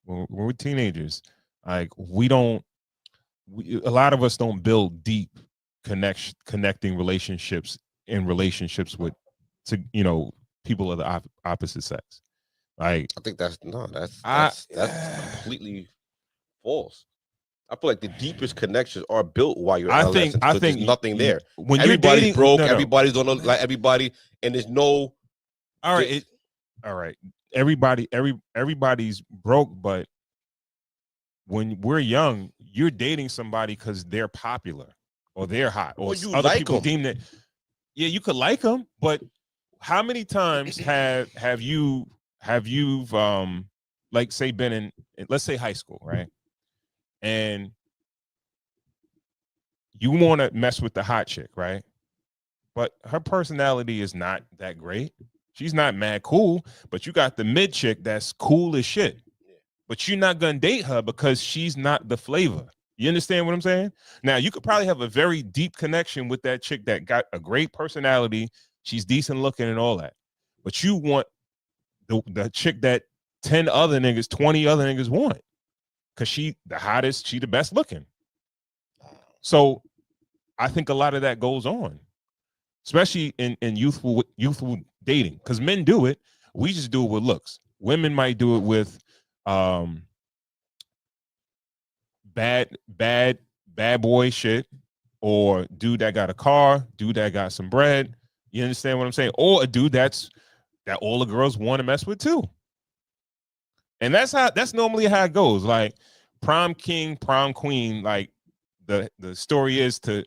when we're teenagers, like a lot of us don't build deep connecting relationships in relationships with, people of the opposite sex. Like, I think that's I, completely false. I feel like the deepest connections are built while you're adolescent I because there's think nothing there. when Everybody's you're dating, broke, no, everybody's on like everybody, and there's no. all right, all right. Everybody's broke, but when we're young, you're dating somebody because they're popular or they're hot or you other like people them. deem that. Yeah, you could like them, but how many times have you like say been in, let's say, high school, right? And you want to mess with the hot chick, right? But her personality is not that great. She's not mad cool, but you got the mid chick that's cool as shit. But you're not gonna date her because she's not the flavor. You understand what I'm saying? Now, you could probably have a very deep connection with that chick that got a great personality. She's decent looking and all that. But you want the chick that 20 other niggas want. Because she the hottest, she the best looking. So I think a lot of that goes on, especially in youthful dating. Because men do it. We just do it with looks. Women might do it with bad boy shit, or dude that got a car, dude that got some bread. You understand what I'm saying? Or a dude that all the girls want to mess with too. And that's normally how it goes. Like prom king, prom queen. Like the story is to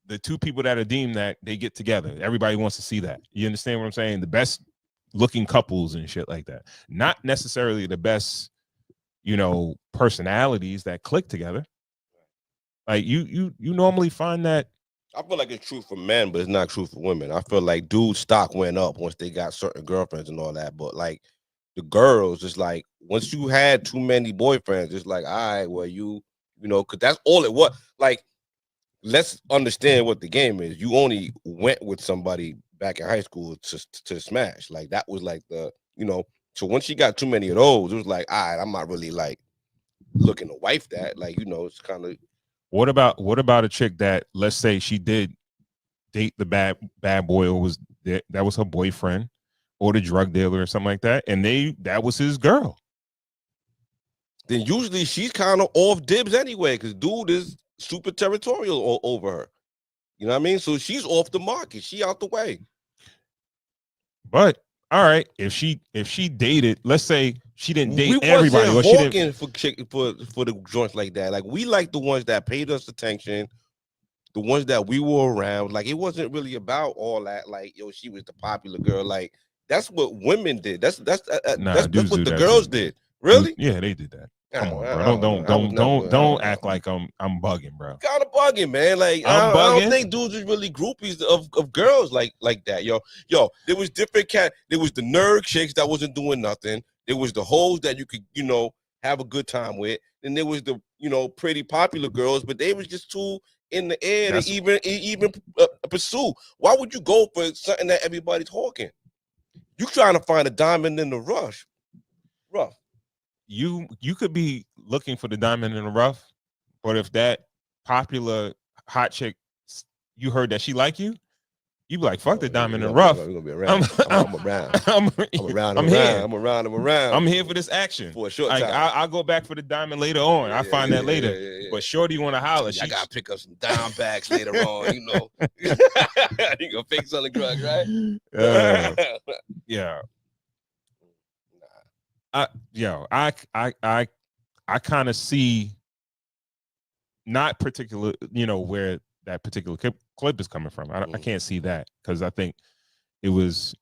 the two people that are deemed that they get together. Everybody wants to see that. You understand what I'm saying? The best looking couples and shit like that. Not necessarily the best, personalities that click together. Like you normally find that. I feel like it's true for men, but it's not true for women. I feel like dudes' stock went up once they got certain girlfriends and all that. But like the girls, it's like once you had too many boyfriends, it's like, all right, well, because that's all it was. Like, let's understand what the game is. You only went with somebody back in high school to smash. Like that was like so once you got too many of those, it was like, all right, I'm not really like looking to wife that. Like, it's kind of. What about a chick that, let's say, she did date the bad boy, or that was her boyfriend, or the drug dealer or something like that, and that was his girl? Then usually she's kind of off dibs anyway, because dude is super territorial over her. You know what I mean? So she's off the market. She out the way. But all right, if she dated, let's say she didn't date we everybody, or she didn't for the joints like that. Like we like the ones that paid us attention, the ones that we were around. Like it wasn't really about all that. Like she was the popular girl. Like that's what women did. That's what the girls did. Really? Yeah, they did that. Come on, bro. Don't act like I'm bugging, bro. Kind of bugging, man. Like I don't think dudes is really groupies of girls like that, yo. There was different there was the nerd chicks that wasn't doing nothing. There was the hoes that you could, have a good time with. And there was the, pretty popular girls, but they was just too in the air to even pursue. Why would you go for something that everybody's talking? You trying to find a diamond in the rough. You could be looking for the diamond in the rough, but if that popular hot chick, you heard that she like you, you be like, fuck the diamond in the rough. We're gonna be around. I'm around. I'm around. I'm here for this action. For a short time. I'll go back for the diamond later on. I find that later. Yeah. But shorty want to holler. I gotta pick up some dime bags later on. You gonna fix on the drug, right? Yeah. I kind of see, not particular, where that particular clip is coming from. I can't see that, because I think it was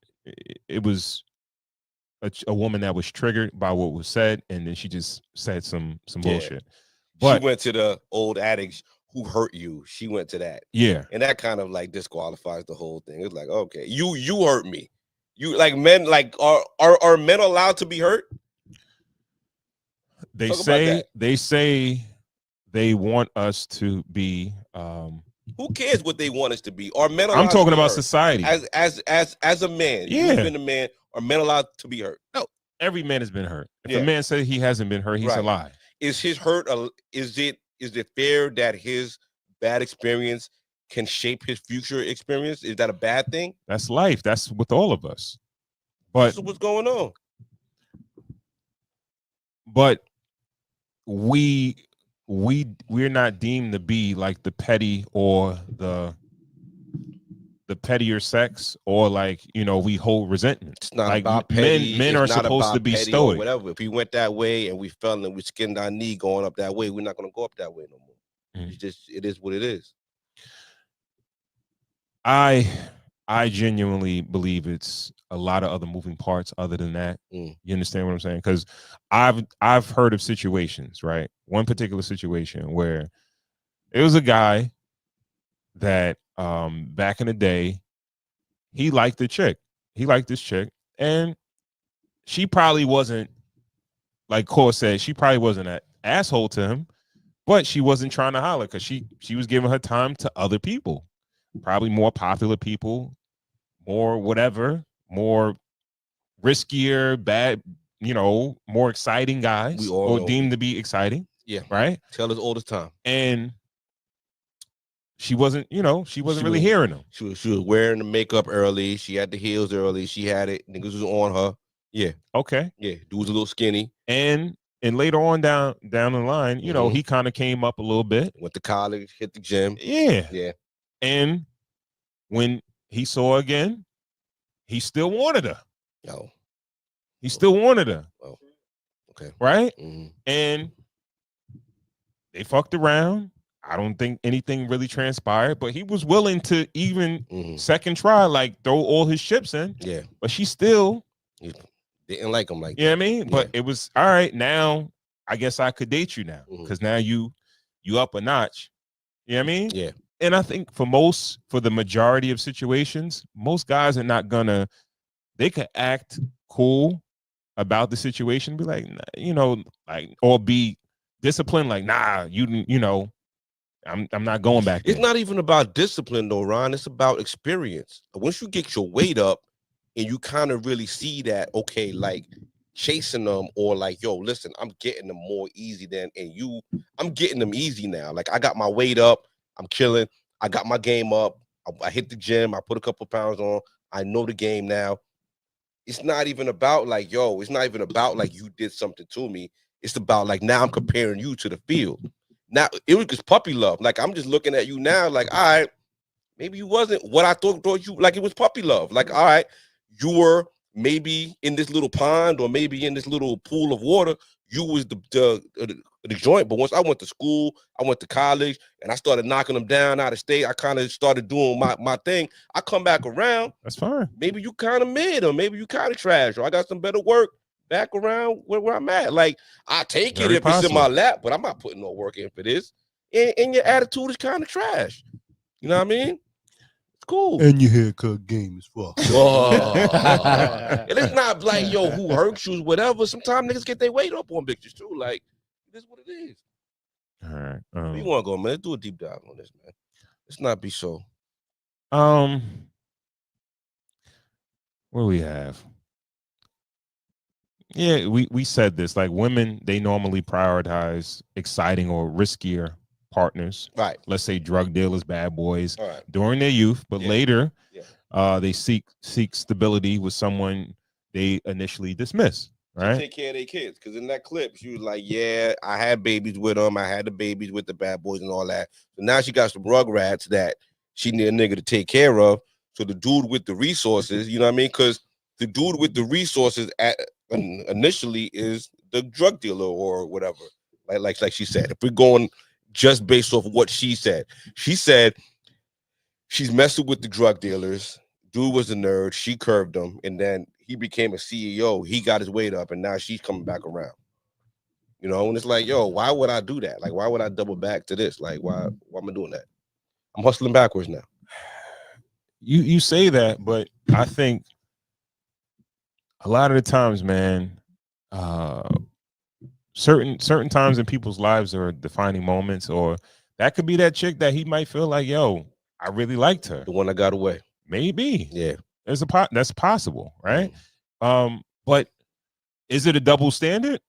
a woman that was triggered by what was said, and then she just said some bullshit. But she went to the old adage, who hurt you. She went to that. Yeah. And that kind of like disqualifies the whole thing. It's like, okay, you hurt me. You like men, like are men allowed to be hurt? They say they want us to be who cares what they want us to be? Are men allowed I'm talking about hurt? Society. As a man, yeah. You've been a man, are men allowed to be hurt? No. every man has been hurt. If Yeah. a man says he hasn't been hurt, he's a lie. Is his hurt? Is it fair that his bad experience can shape his future experience? Is that a bad thing? That's life. That's with all of us. But this is what's going on. But we're not deemed to be like the petty or the pettier sex, or like, you know, we hold resentment. It's not like about petty. Men are supposed to be stoic. Whatever. If we went that way and we fell and we skinned our knee going up that way, we're not going to go up that way no more. It is what it is. I genuinely believe it's a lot of other moving parts other than that. You understand what I'm saying? Because I've heard of situations, right? One particular situation where it was a guy that back in the day, he liked the chick. He liked this chick, and she probably wasn't, like Cor said, she probably wasn't an asshole to him, but she wasn't trying to holler because she was giving her time to other people, probably more popular people, more whatever, more riskier, bad, you know, more exciting guys, or deemed to be exciting. Yeah. Right? Tell us all the time. And she wasn't, you know, she wasn't really hearing them. She was wearing the makeup early. She had the heels early. She had it. Niggas was on her. Yeah. Okay. Yeah. Dude was a little skinny. And later on down the line, you know, he kind of came up a little bit. Went to college, hit the gym. Yeah. Yeah. And when he saw her again, he still wanted her. No. He still wanted her. Oh. Okay. Right? And they fucked around. I don't think anything really transpired, but he was willing to even second try, like throw all his chips in. Yeah. But she still didn't like him like that. You know what I mean? But it was all right. Now I guess I could date you now, because now you up a notch. You know what I mean? Yeah. And I think for the majority of situations, most guys are not gonna, they could act cool about the situation, be like, you know, like, or be disciplined, like, nah, you know, I'm not going back there. It's not even about discipline though, Ron. It's about experience. Once you get your weight up and you kind of really see that, okay, like chasing them, or like, yo, listen, I'm getting them more easy I'm getting them easy now. Like, I got my weight up, I'm killing, I got my game up, I hit the gym, I put a couple pounds on, I know the game now. It's not even about like, yo, it's not even about like you did something to me. It's about like, now I'm comparing you to the field. Now it was just puppy love. Like, I'm just looking at you now, like, all right, maybe you wasn't what I thought you, like, it was puppy love. Like, all right, you were maybe in this little pond or maybe in this little pool of water, you was the joint. But once I went to school, I went to college, and I started knocking them down out of state, I kind of started doing my thing. I come back around. That's fine. Maybe you kind of mid, or maybe you kind of trash, or I got some better work back around where I'm at. Like, I take it if it's in my lap, but I'm not putting no work in for this. And your attitude is kind of trash. You know what I mean? It's cool. And your haircut game is fucked. And it's not like, yo, who hurt you, whatever. Sometimes niggas get their weight up on bitches too. Like, this is what it is. All right. Where you want to go, man? Let's do a deep dive on this, man. Let's not be so. What do we have? Yeah, we said this. Like, women, they normally prioritize exciting or riskier partners. Right. Let's say drug dealers, bad boys, during their youth, but later, they seek stability with someone they initially dismiss. Right. Take care of their kids, because in that clip, she was like, "Yeah, I had babies with them. I had the babies with the bad boys and all that." So now she got some rugrats that she need a nigga to take care of. So the dude with the resources, you know what I mean? Because the dude with the resources initially is the drug dealer or whatever. Like she said, if we're going just based off of what she said she's messing with the drug dealers. Dude was a nerd. She curved him, and then he became a CEO. He got his weight up, and now she's coming back around. You know, and it's like, yo, why would I do that? Like, why would I double back to this? Like, why am I doing that? I'm hustling backwards now. You say that, but I think a lot of the times, man, certain times in people's lives are defining moments, or that could be that chick that he might feel like, yo, I really liked her. The one that got away. Maybe. Yeah. That's possible, right? But Is it a double standard,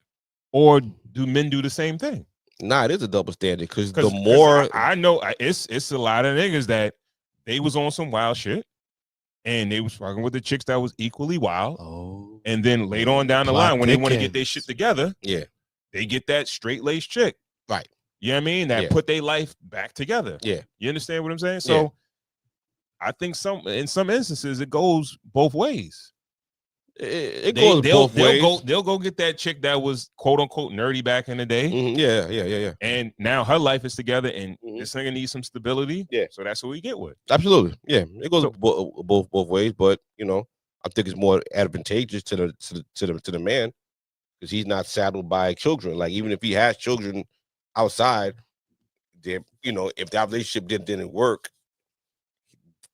or do men do the same thing? Nah, it is a double standard because the more I know it's a lot of niggas that they was on some wild shit and they was fucking with the chicks that was equally wild. Oh, And then later on down the line, when they want to get their shit together, they get that straight laced chick. Right. You know what I mean? That put their life back together. Yeah. You understand what I'm saying? So I think in some instances it goes both ways. It goes both ways. They'll go get that chick that was quote unquote nerdy back in the day. Yeah. And now her life is together, and this nigga needs some stability. Yeah. So that's what we get with. Absolutely. Yeah. It goes both ways, but you know, I think it's more advantageous to the man because he's not saddled by children. Like even if he has children outside, you know, if that relationship didn't work,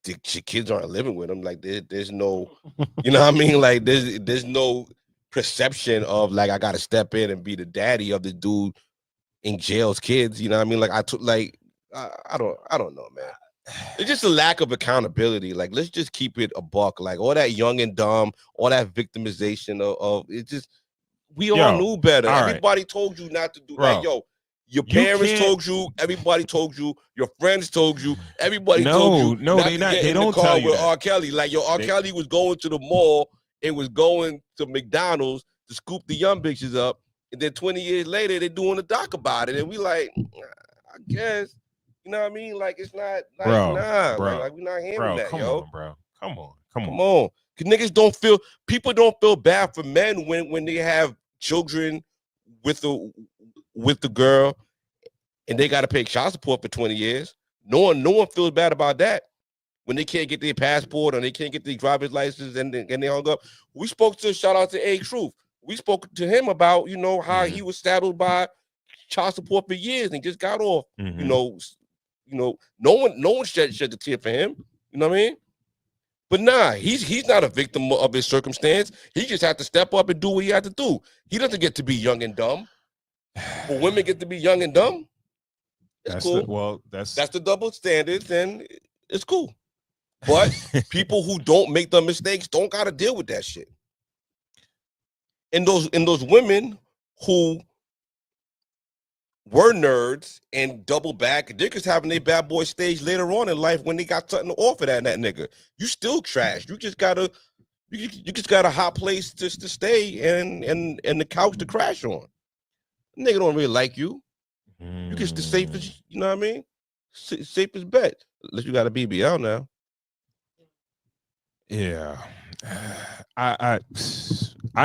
the kids aren't living with him. Like there's no, you know what I mean? Like there's no perception of like I gotta step in and be the daddy of the dude in jail's kids. You know what I mean? Like I don't know, man. It's just a lack of accountability. Like let's just keep it a buck. Like all that young and dumb, all that victimization of it's just we all knew better. Everybody told you not to do that. Like, your parents told you, everybody told you, your friends told you, everybody told you. No, they don't tell you that. R. Kelly. Like, R. Kelly was going to the mall and was going to McDonald's to scoop the young bitches up. And then 20 years later, they're doing a doc about it. And we like, I guess, you know what I mean? Like, it's not, like, like we're not hearing that, come yo. on, bro. Come on. Because niggas people don't feel bad for men when they have children with the girl and they got to pay child support for 20 years. No one feels bad about that when they can't get their passport or they can't get their driver's license and they hung up. We spoke shout out to A Truth. We spoke to him about, you know, how he was saddled by child support for years and just got off. You know, no one shed the tear for him. You know what I mean? But nah, he's not a victim of his circumstance. He just had to step up and do what he had to do. He doesn't get to be young and dumb. But women get to be young and dumb. It's cool. That's the double standards, and it's cool. But people who don't make the mistakes don't got to deal with that shit. And those women who were nerds and double back, they're just having their bad boy stage later on in life when they got something to offer that nigga. You still trash. You just got a hot place just to stay and the couch to crash on. Nigga don't really like you. You get the safest, you know what I mean? Safest bet. Unless you got a BBL now. Yeah. I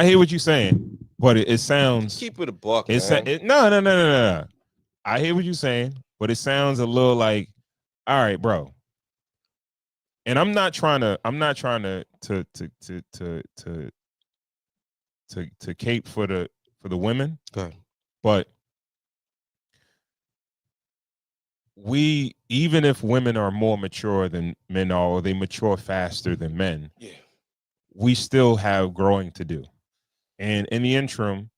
hear what you're saying, but it sounds keep it a buck. No. I hear what you're saying, but it sounds a little like, all right, bro. And I'm not trying to cape for the women. But even if women are more mature than men are, or they mature faster than men, we still have growing to do. And in the interim,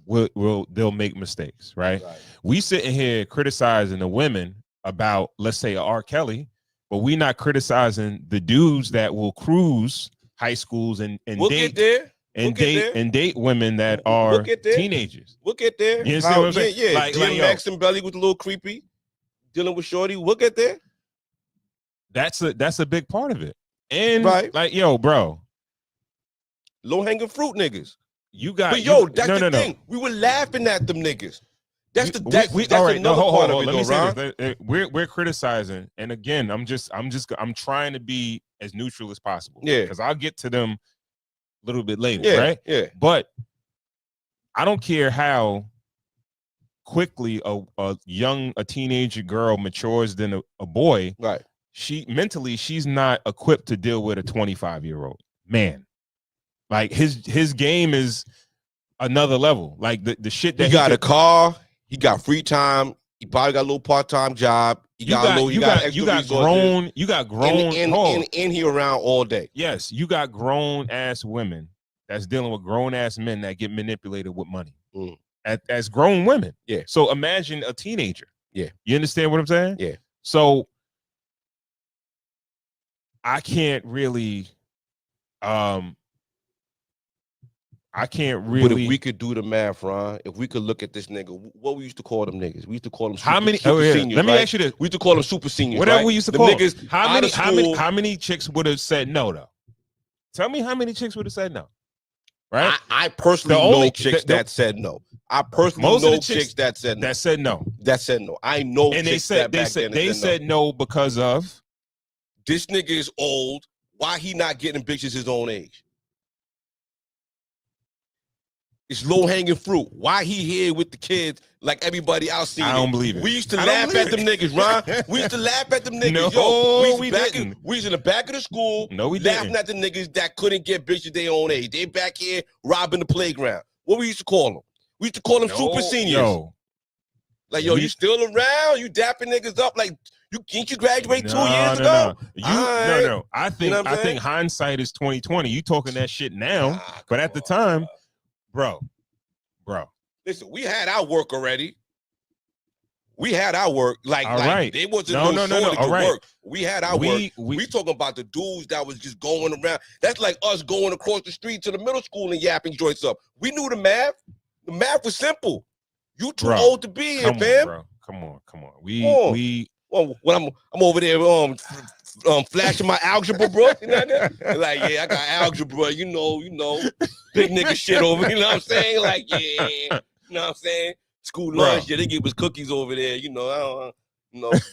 they'll make mistakes, right? We sitting here criticizing the women about, let's say, R. Kelly, but we not criticizing the dudes that will cruise high schools and date women that are teenagers. We'll get there. You understand what I'm saying? Yeah. Like Max and Belly was a little creepy, dealing with Shorty. We'll get there. That's a big part of it. And like, yo, bro, low hanging fruit niggas. You got, but yo, that's the thing. We were laughing at them niggas. That's another part of it. Let me say this. We're criticizing, and again, I'm trying to be as neutral as possible. Yeah, because I'll get to them a little bit later, right? Yeah. But I don't care how quickly a teenager girl matures than a boy. Right. She's not equipped to deal with a 25-year-old man. Like his game is another level. Like the shit that he got a car, he got free time, he probably got a little part-time job. You got grown and he around all day. Yes, you got grown ass women that's dealing with grown ass men that get manipulated with money. As grown women. Yeah. So imagine a teenager. Yeah. You understand what I'm saying? Yeah. So I can't really I can't really. But if we could do the math, Ron, if we could look at this nigga, what we used to call them niggas? We used to call them how many? super seniors. Let me right? ask you this. We used to call them super seniors. Whatever right? we used to them call niggas. Them. How many chicks would have said no though? Tell me how many chicks would have said no. Right. I personally know chicks that said no. I personally know chicks that said no. That said no. That said no. I know. And chicks they said no because of this nigga is old. Why he not getting bitches his own age? It's low-hanging fruit. Why he here with the kids like everybody else seeing I don't believe it. We used to laugh at them niggas, Ron. We used to laugh at them niggas. No, we didn't. We was in the back of the school laughing at the niggas that couldn't get bitches their own age. They back here robbing the playground. What we used to call them? We used to call them super seniors. Like, you still around? You dapping niggas up like can't you graduate 2 years ago? No. I think hindsight is 2020. You talking that shit now, but at the time. Bro. Listen, we had our work already. We had our work. Like they wasn't shortage of work. We had our work. We talking about the dudes that was just going around. That's like us going across the street to the middle school and yapping joints up. We knew the math. The math was simple. You too old to be here, fam. Bro. Come on. Well, when I'm over there flashing my algebra, bro. You know what I mean? Like, yeah, I got algebra, you know, big nigga shit over, you know what I'm saying? Like, yeah, you know what I'm saying? School lunch, they give us cookies over there, you know, I don't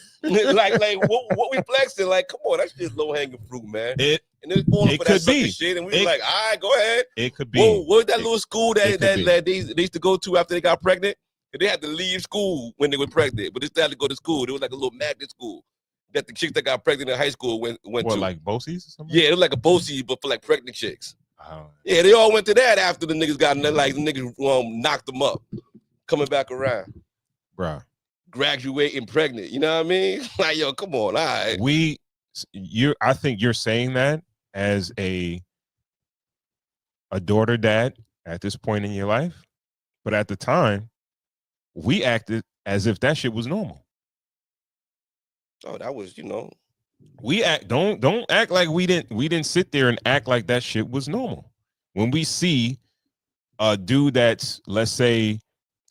like what we flexing, like, come on, that's just low-hanging fruit, man. And it's falling for that sucker shit, and we like, all right, go ahead. It could be. What was that little school that they used to go to after they got pregnant? They had to leave school when they were pregnant, but they still had to go to school. It was like a little magnet school that the chicks that got pregnant in high school went to. Like BOCES or something? Yeah, it was like a BOCES, but for like pregnant chicks. Yeah, they all went to that after the niggas got like the niggas knocked them up, coming back around, bro. Graduating pregnant. You know what I mean? Like, yo, come on, all right. I think you're saying that as a daughter, dad at this point in your life, but at the time. We acted as if that shit was normal. Oh, that was, We don't act like we didn't sit there and act like that shit was normal. When we see a dude that's, let's say,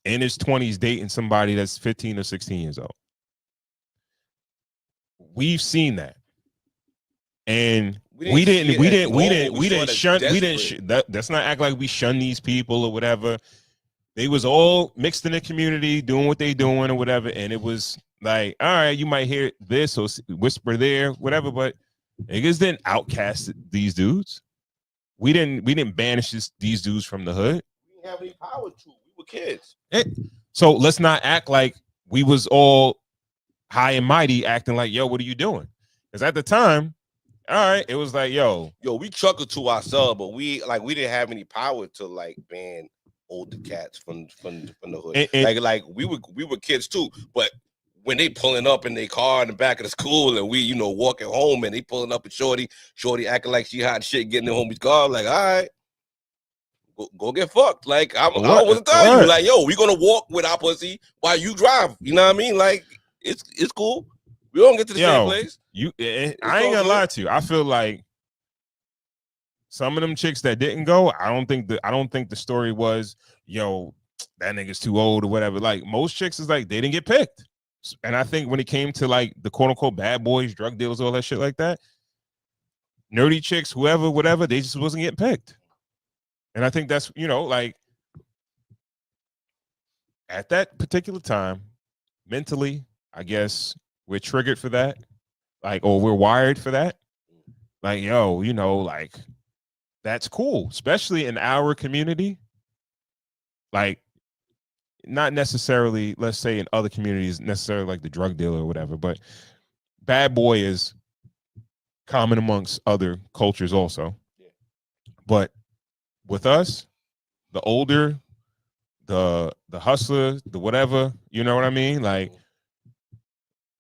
in his 20s dating somebody that's 15 or 16 years old. We've seen that. And we didn't shun. Let's not act like we shun these people or whatever. They was all mixed in the community, doing what they doing or whatever, and it was like, all right, you might hear this or whisper there, whatever, but niggas didn't outcast these dudes. We didn't banish these dudes from the hood. We didn't have any power to. We were kids. So let's not act like we was all high and mighty, acting like, yo, what are you doing? Because at the time, all right, it was like, yo, we chuckled to ourselves, but we didn't have any power to like ban older cats from the hood. And we were kids too, but when they pulling up in their car in the back of the school and we walking home and they pulling up with shorty acting like she hot shit, getting in the homie's car, like, all right, go get fucked. Like I wasn't telling you, like, yo, we gonna walk with our pussy while you drive. You know what I mean? Like it's cool. We don't get to the same place. I ain't gonna lie to you. I feel like some of them chicks that didn't go, I don't think the story was, yo, that nigga's too old or whatever. Like most chicks is like they didn't get picked. And I think when it came to like the quote unquote bad boys, drug dealers, all that shit like that, nerdy chicks, whoever, whatever, they just wasn't getting picked. And I think that's, like at that particular time, mentally, I guess we're triggered for that. Like, or we're wired for that. Like, yo, like that's cool, especially in our community. Like, not necessarily, let's say in other communities, necessarily like the drug dealer or whatever, but bad boy is common amongst other cultures also. Yeah. But with us, the older, the hustler, the whatever, you know what I mean? Like,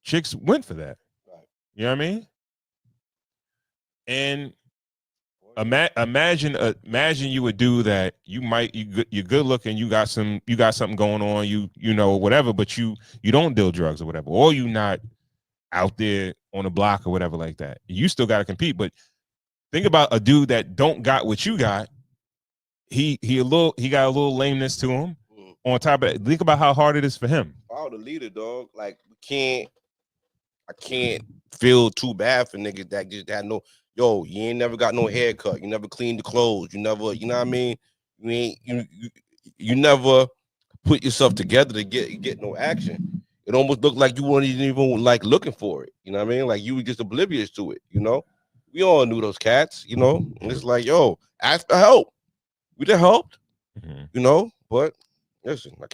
chicks went for that. Right. You know what I mean? And imagine you would do that. You're good looking. You got something going on. You know whatever, but you don't deal drugs or whatever, or you not out there on the block or whatever like that. You still got to compete. But think about a dude that don't got what you got, he got a little lameness to him. On top of that, think about how hard it is for him. Follow the leader, dog. Like I can't feel too bad for niggas that just had no. Yo, you ain't never got no haircut. You never cleaned the clothes. You never, you know what I mean? You ain't you never put yourself together to get no action. It almost looked like you weren't even like looking for it. You know what I mean? Like you were just oblivious to it. You know, we all knew those cats. You know, and it's like, yo, ask for help. We done helped. You know, but listen, I can't.